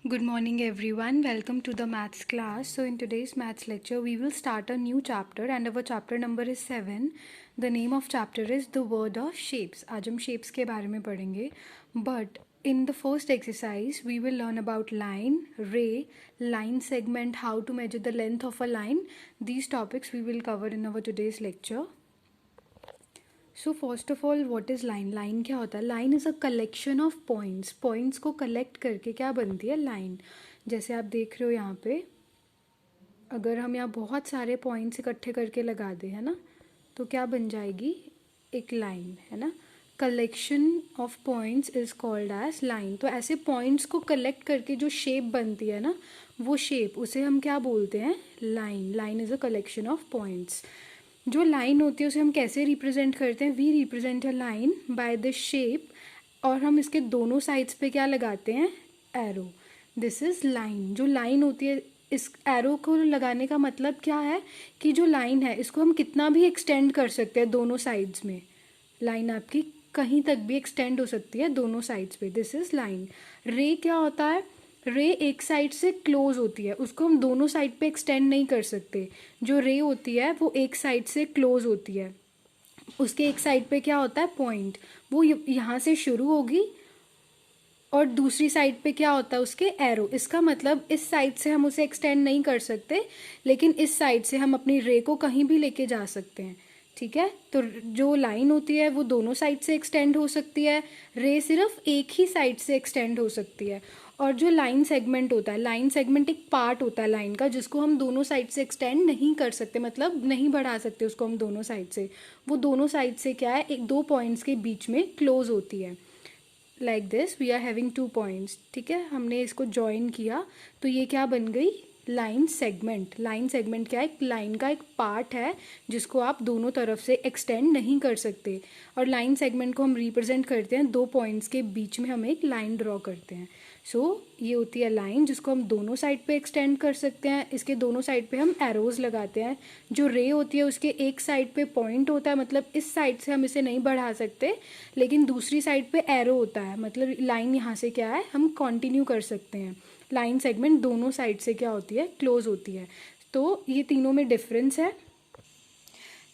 Good morning everyone. Welcome to the maths class. So in today's maths lecture we will start a new chapter and our chapter number is 7. The name of chapter is the word of shapes. आज हम shapes के बारे में पढ़ेंगे. But in the first exercise we will learn about line, ray, line segment, how to measure the length of a line. These topics we will cover in our today's lecture. So first of all what is line. Line क्या होता है? Line is a collection of points. Points को collect करके क्या बनती है? Line. जैसे आप देख रहे हो यहाँ पे, अगर हम यहाँ बहुत सारे पॉइंट्स इकट्ठे करके लगा दें, है ना, तो क्या बन जाएगी? एक लाइन, है ना. Collection of points is called as line. तो ऐसे पॉइंट्स को कलेक्ट करके जो शेप बनती है ना, वो शेप, उसे हम क्या बोलते हैं? Line. Line is a collection of points. जो लाइन होती है उसे हम कैसे रिप्रेजेंट करते हैं? We represent a line by the shape, और हम इसके दोनों साइड्स पे क्या लगाते हैं? एरो. This is line. जो लाइन होती है, इस एरो को लगाने का मतलब क्या है कि जो लाइन है इसको हम कितना भी एक्सटेंड कर सकते हैं दोनों साइड्स में. लाइन आपकी कहीं तक भी एक्सटेंड हो सकती है दोनों साइड्स पे. This is line. रे क्या होता है? रे एक साइड से क्लोज होती है, उसको हम दोनों साइड पे एक्सटेंड नहीं कर सकते. जो रे होती है वो एक साइड से क्लोज होती है. उसके एक साइड पे क्या होता है? पॉइंट. वो यहाँ से शुरू होगी और दूसरी साइड पे क्या होता है? उसके एरो. इसका मतलब इस साइड से हम उसे एक्सटेंड नहीं कर सकते, लेकिन इस साइड से हम अपनी रे को कहीं भी लेके जा सकते हैं. ठीक है. तो जो लाइन होती है वो दोनों साइड से एक्सटेंड हो सकती है, रे सिर्फ एक ही साइड से एक्सटेंड हो सकती है. और जो लाइन सेगमेंट होता है, लाइन सेगमेंट एक पार्ट होता है लाइन का जिसको हम दोनों साइड से एक्सटेंड नहीं कर सकते, मतलब नहीं बढ़ा सकते उसको हम दोनों साइड से. वो दोनों साइड से क्या है? एक दो पॉइंट्स के बीच में क्लोज होती है. Like this we are having 2 points. ठीक है, हमने इसको ज्वाइन किया तो ये क्या बन गई? Line segment. लाइन सेगमेंट क्या है? एक लाइन का एक पार्ट है जिसको आप दोनों तरफ से एक्सटेंड नहीं कर सकते. और लाइन सेगमेंट को हम रिप्रेजेंट करते हैं, दो पॉइंट्स के बीच में हम एक लाइन ड्रॉ करते हैं. सो ये होती है लाइन जिसको हम दोनों साइड पे एक्सटेंड कर सकते हैं. इसके दोनों साइड पे हम एरोज लगाते हैं. जो रे होती है उसके एक साइड पे पॉइंट होता है, मतलब इस साइड से हम इसे नहीं बढ़ा सकते, लेकिन दूसरी साइड पे एरो होता है, मतलब लाइन यहाँ से क्या है? हम कंटिन्यू कर सकते हैं. लाइन सेगमेंट दोनों साइड से क्या होती है? क्लोज होती है. तो ये तीनों में डिफरेंस है.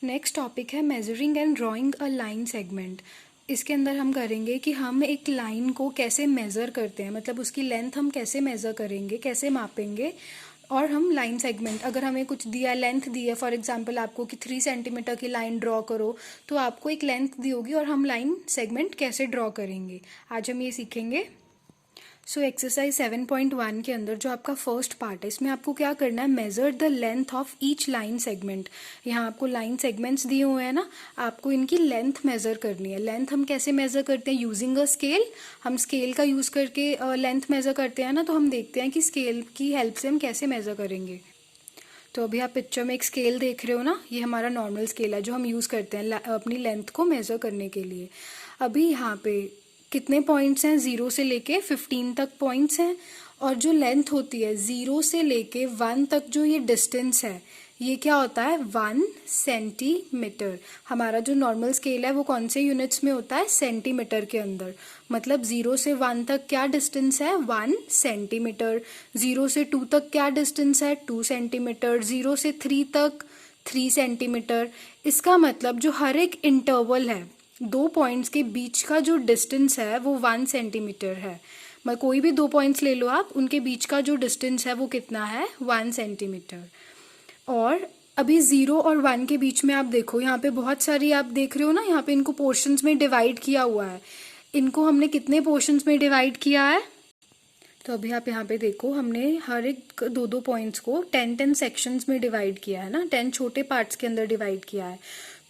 नेक्स्ट टॉपिक है measuring and drawing a line segment. इसके अंदर हम करेंगे कि हम एक लाइन को कैसे मेज़र करते हैं, मतलब उसकी लेंथ हम कैसे मेज़र करेंगे, कैसे मापेंगे. और हम लाइन सेगमेंट, अगर हमें कुछ दिया, लेंथ दी है, फॉर एग्जांपल आपको कि 3 सेंटीमीटर की लाइन ड्रॉ करो, तो आपको एक लेंथ दी होगी और हम लाइन सेगमेंट कैसे ड्रॉ करेंगे, आज हम ये सीखेंगे. सो एक्सरसाइज 7.1 के अंदर जो आपका फर्स्ट पार्ट है, इसमें आपको क्या करना है? Measure the length of each line segment. यहाँ आपको लाइन सेगमेंट्स दिए हुए हैं ना, आपको इनकी लेंथ मेजर करनी है. लेंथ हम कैसे मेजर करते हैं? Using a scale. हम स्केल का यूज़ करके लेंथ मेजर करते हैं ना, तो हम देखते हैं कि स्केल की हेल्प से हम कैसे मेजर करेंगे. तो अभी आप पिक्चर में एक स्केल देख रहे हो ना, ये हमारा नॉर्मल स्केल है जो हम यूज़ करते हैं अपनी लेंथ को मेज़र करने के लिए. अभी यहाँ पे कितने पॉइंट्स हैं? 0 से लेके 15 तक पॉइंट्स हैं. और जो लेंथ होती है 0 से लेके 1 तक, जो ये डिस्टेंस है, ये क्या होता है? 1 सेंटीमीटर. हमारा जो नॉर्मल स्केल है वो कौन से यूनिट्स में होता है? सेंटीमीटर के अंदर. मतलब 0 से 1 तक क्या डिस्टेंस है? 1 सेंटीमीटर. 0 से 2 तक क्या डिस्टेंस है? 2 सेंटीमीटर. 0 से 3 तक 3 सेंटीमीटर. इसका मतलब जो हर एक इंटरवल है, दो पॉइंट्स के बीच का जो डिस्टेंस है वो 1 सेंटीमीटर है. मैं कोई भी दो पॉइंट्स ले लो आप, उनके बीच का जो डिस्टेंस है वो कितना है? 1 सेंटीमीटर. और अभी 0 और 1 के बीच में आप देखो, यहाँ पे बहुत सारी, आप देख रहे हो ना, यहाँ पे इनको पोर्शंस में डिवाइड किया हुआ है. इनको हमने कितने पोर्शंस में डिवाइड किया है? तो अभी आप यहाँ पे देखो, हमने हर एक दो दो पॉइंट्स को 10-10 सेक्शंस में डिवाइड किया है ना, 10 छोटे पार्ट्स के अंदर डिवाइड किया है.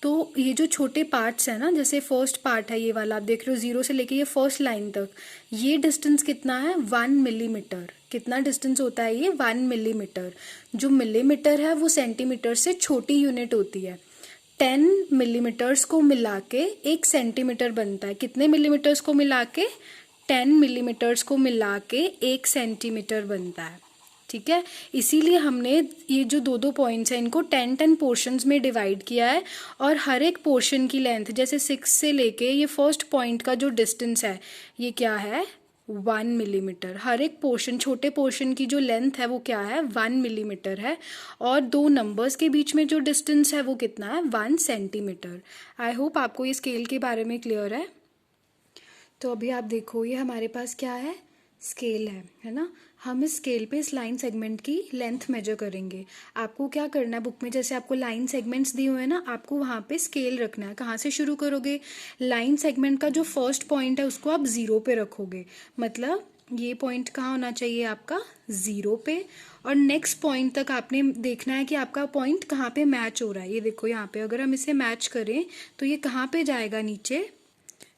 तो ये जो छोटे पार्ट्स है ना, जैसे फर्स्ट पार्ट है ये वाला, आप देख रहे हो 0 से लेके ये फर्स्ट लाइन तक, ये डिस्टेंस कितना है? 1 मिलीमीटर. कितना डिस्टेंस होता है ये? 1 मिलीमीटर. जो मिलीमीटर है वो सेंटीमीटर से छोटी यूनिट होती है. 10 मिलीमीटर्स को मिला के 1 सेंटीमीटर बनता है. कितने मिलीमीटर्स को मिला के? 10 मिलीमीटर्स को मिला के 1 सेंटीमीटर बनता है. ठीक है, इसीलिए हमने ये जो दो दो पॉइंट्स हैं इनको 10-10 पोर्शंस में डिवाइड किया है. और हर एक पोर्शन की लेंथ, जैसे 6 से लेके ये फर्स्ट पॉइंट का जो डिस्टेंस है, ये क्या है? 1 मिलीमीटर। हर एक पोर्शन, छोटे पोर्शन की जो लेंथ है वो क्या है, 1 मिलीमीटर है। और दो नंबर्स के बीच में जो डिस्टेंस है वो कितना है, 1 सेंटीमीटर। आई होप आपको ये स्केल के बारे में क्लियर है। तो अभी आप देखो, ये हमारे पास क्या है, स्केल है ना। हम इस स्केल पे इस लाइन सेगमेंट की लेंथ मेजर करेंगे। आपको क्या करना है, बुक में जैसे आपको लाइन सेगमेंट्स दिए हुए हैं ना, आपको वहाँ पे स्केल रखना है। कहाँ से शुरू करोगे, लाइन सेगमेंट का जो फर्स्ट पॉइंट है उसको आप 0 पे रखोगे। मतलब ये पॉइंट कहाँ होना चाहिए आपका, 0 पे। और नेक्स्ट पॉइंट तक आपने देखना है कि आपका पॉइंट कहाँ पे मैच हो रहा है। ये देखो यहाँ पे अगर हम इसे मैच करें तो ये कहाँ पे जाएगा, नीचे।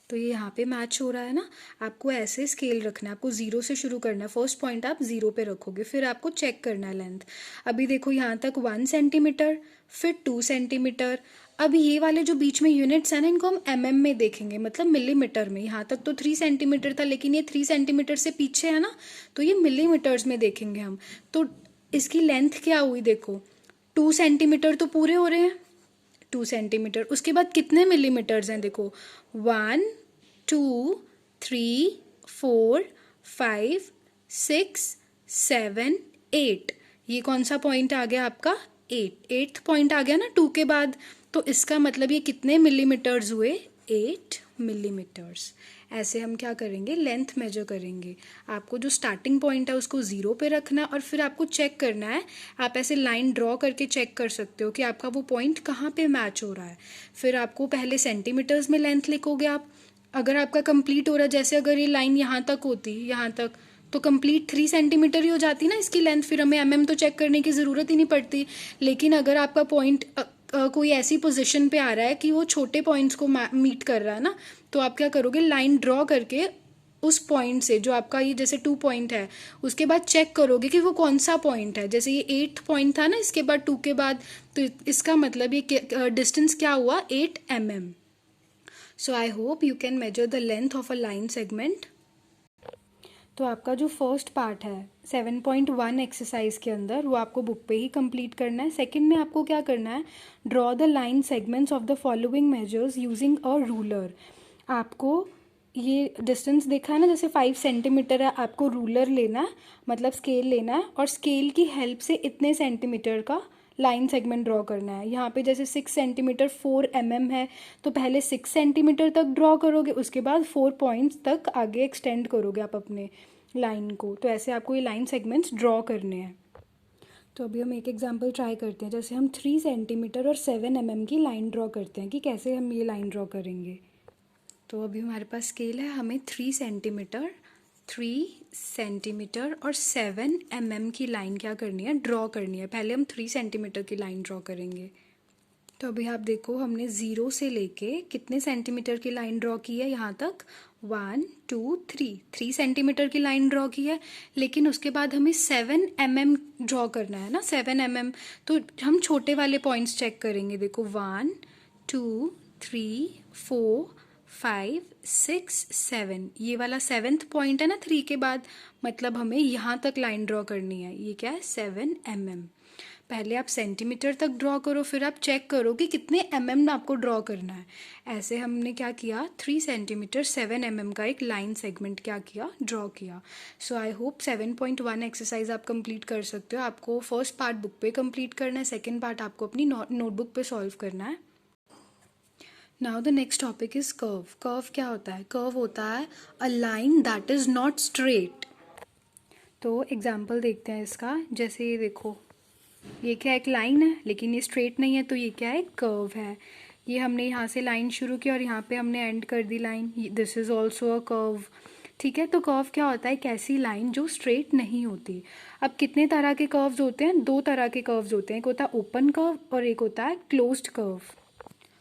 तो ये यहाँ पे मैच हो रहा है ना। आपको ऐसे स्केल रखना है, आपको 0 से शुरू करना है। फर्स्ट पॉइंट आप 0 पे रखोगे, फिर आपको चेक करना है लेंथ। अभी देखो यहाँ तक 1 सेंटीमीटर, फिर 2 सेंटीमीटर। अब ये वाले जो बीच में यूनिट्स हैं ना, इनको हम में देखेंगे, मतलब मिलीमीटर में। यहाँ तक तो 3 सेंटीमीटर था, लेकिन ये 3 सेंटीमीटर से पीछे है ना, तो ये मिलीमीटर्स में देखेंगे हम। तो इसकी लेंथ क्या हुई, देखो 2 सेंटीमीटर तो पूरे हो रहे हैं, 2 सेंटीमीटर। उसके बाद कितने मिलीमीटर्स हैं, देखो 1 2 3 4 5 6 7 8। ये कौन सा पॉइंट आ गया आपका, 8th पॉइंट आ गया ना 2 के बाद। तो इसका मतलब ये कितने मिलीमीटर्स हुए, 8 मिलीमीटर्स। ऐसे हम क्या करेंगे, लेंथ मेजर करेंगे। आपको जो स्टार्टिंग पॉइंट है उसको 0 पे रखना है, और फिर आपको चेक करना है। आप ऐसे लाइन ड्रॉ करके चेक कर सकते हो कि आपका वो पॉइंट कहाँ पे मैच हो रहा है। फिर आपको पहले सेंटीमीटर्स में लेंथ लिखोगे आप। अगर आपका कंप्लीट हो रहा है, जैसे अगर ये लाइन यहाँ तक होती, यहाँ तक, तो कंप्लीट 3 सेंटीमीटर ही हो जाती ना इसकी लेंथ, फिर हमें तो चेक करने की ज़रूरत ही नहीं पड़ती। लेकिन अगर आपका पॉइंट कोई ऐसी पोजीशन पे आ रहा है कि वो छोटे पॉइंट्स को मीट कर रहा है ना, तो आप क्या करोगे, लाइन ड्रॉ करके उस पॉइंट से, जो आपका ये जैसे 2 पॉइंट है, उसके बाद चेक करोगे कि वो कौन सा पॉइंट है। जैसे ये 8th पॉइंट था ना, इसके बाद 2 के बाद, तो इसका मतलब ये डिस्टेंस क्या हुआ, 8 mm। So I hope you can measure the length of a line segment. तो आपका जो फर्स्ट पार्ट है 7.1 एक्सरसाइज के अंदर, वो आपको बुक पे ही कंप्लीट करना है। सेकंड में आपको क्या करना है, draw the line segments of the following measures using a ruler. आपको ये डिस्टेंस देखा है ना, जैसे 5 सेंटीमीटर है, आपको रूलर लेना है, मतलब स्केल लेना है, और स्केल की हेल्प से इतने सेंटीमीटर का लाइन सेगमेंट ड्रॉ करना है। यहाँ पे जैसे 6 सेंटीमीटर 4 mm है, तो पहले 6 सेंटीमीटर तक ड्रॉ करोगे, उसके बाद 4 पॉइंट्स तक आगे एक्सटेंड करोगे आप अपने लाइन को। तो ऐसे आपको ये लाइन सेगमेंट्स ड्रॉ करने हैं। तो अभी हम एक एग्जांपल ट्राई करते हैं। जैसे हम 3 सेंटीमीटर और 7 mm की लाइन ड्रॉ करते हैं, कि कैसे हम ये लाइन ड्रॉ करेंगे। तो अभी हमारे पास स्केल है, हमें 3 सेंटीमीटर और 7 mm की लाइन क्या करनी है, ड्रॉ करनी है। पहले हम 3 सेंटीमीटर की लाइन ड्रॉ करेंगे। तो अभी आप देखो, हमने 0 से लेके कितने सेंटीमीटर की लाइन ड्रॉ की है, यहाँ तक 1 2 3 सेंटीमीटर की लाइन ड्रॉ की है। लेकिन उसके बाद हमें 7 mm ड्रॉ करना है ना, 7 mm। तो हम छोटे वाले पॉइंट्स चेक करेंगे। देखो 1 2 3 4 5 6 7, ये वाला 7th पॉइंट है ना 3 के बाद, मतलब हमें यहाँ तक लाइन ड्रॉ करनी है। ये क्या है, 7 mm। पहले आप सेंटीमीटर तक ड्रॉ करो, फिर आप चेक करो कि कितने mm आपको ड्रॉ करना है। ऐसे हमने क्या किया, 3 सेंटीमीटर 7 mm का एक लाइन सेगमेंट क्या किया, ड्रॉ किया। सो आई होप 7.1 एक्सरसाइज आप कंप्लीट कर सकते हो। आपको फर्स्ट पार्ट बुक पे कंप्लीट करना है, सेकेंड पार्ट आपको अपनी नोटबुक पे सॉल्व करना है। Now the next topic is curve. Curve क्या होता है, कर्व होता है a line that is not straight. तो एग्जाम्पल देखते हैं इसका। जैसे ये देखो, ये क्या एक लाइन है, लेकिन ये स्ट्रेट नहीं है, तो ये क्या है, कर्व है। ये हमने यहाँ से लाइन शुरू की और यहाँ पे हमने एंड कर दी line, this is also a curve. ठीक है, तो कर्व क्या होता है, एक ऐसी लाइन जो स्ट्रेट नहीं होती। अब कितने तरह के कर्व्स होते हैं, 2 तरह के कर्व्स होते हैं, एक होता है ओपन कर्व और एक होता है closed curve.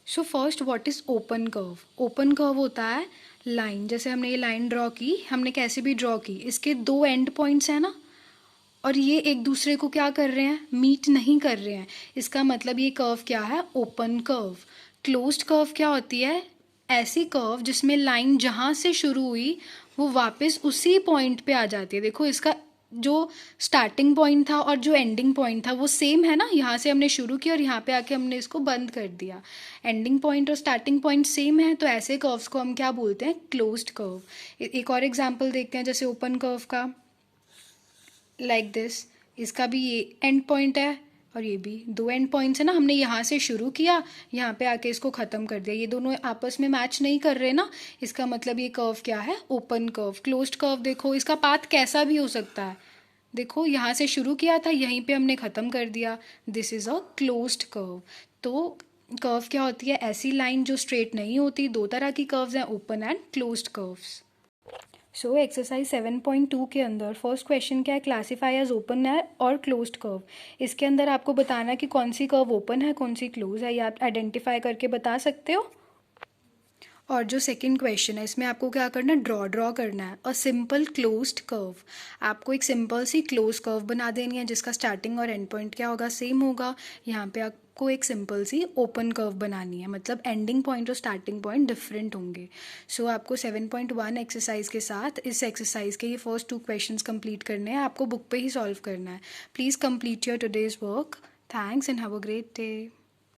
So first, what is open curve. Open curve होता है लाइन, जैसे हमने ये लाइन ड्रॉ की, हमने कैसे भी ड्रॉ की, इसके 2 एंड पॉइंट्स हैं ना, और ये एक दूसरे को क्या कर रहे हैं, मीट नहीं कर रहे हैं। इसका मतलब ये कर्व क्या है, ओपन कर्व। क्लोज्ड कर्व क्या होती है, ऐसी कर्व जिसमें लाइन जहाँ से शुरू हुई वो वापस उसी पॉइंट पे आ जाती है। देखो इसका जो स्टार्टिंग पॉइंट था और जो एंडिंग पॉइंट था वो सेम है ना, यहाँ से हमने शुरू किया और यहाँ पे आके हमने इसको बंद कर दिया। एंडिंग पॉइंट और स्टार्टिंग पॉइंट सेम है, तो ऐसे कर्व्स को हम क्या बोलते हैं, क्लोज्ड कर्व। एक और एग्जांपल देखते हैं, जैसे ओपन कर्व का, लाइक दिस। इसका भी ये एंड पॉइंट है और ये भी, दो एंड पॉइंट्स है ना, हमने यहाँ से शुरू किया, यहाँ पे आके इसको ख़त्म कर दिया, ये दोनों आपस में मैच नहीं कर रहे ना, इसका मतलब ये कर्व क्या है, ओपन कर्व। क्लोज्ड कर्व देखो, इसका पाथ कैसा भी हो सकता है, देखो यहाँ से शुरू किया था, यहीं पे हमने ख़त्म कर दिया, this is a closed curve. तो कर्व क्या होती है, ऐसी लाइन जो स्ट्रेट नहीं होती। दो तरह की कर्व्स हैं, open and closed curves. So exercise 7.2 के अंदर फर्स्ट क्वेश्चन क्या है, क्लासीफाई एज ओपन है और क्लोज्ड कर्व। इसके अंदर आपको बताना है कि कौन सी कर्व ओपन है, कौन सी क्लोज है, ये आप आइडेंटिफाई करके बता सकते हो। और जो सेकंड क्वेश्चन है, इसमें आपको क्या करना है, ड्रॉ करना है अ सिंपल क्लोज्ड कर्व। आपको एक सिंपल सी क्लोज कर्व बना देनी है जिसका स्टार्टिंग और एंड पॉइंट क्या होगा, सेम होगा। यहाँ पे आपको एक सिंपल सी ओपन कर्व बनानी है, मतलब एंडिंग पॉइंट और स्टार्टिंग पॉइंट डिफरेंट होंगे। सो आपको 7.1 एक्सरसाइज के साथ इस एक्सरसाइज के ये फर्स्ट 2 क्वेश्चंस कंप्लीट करने हैं, आपको बुक पे ही सॉल्व करना है। Please complete your today's work. Thanks and have a great day.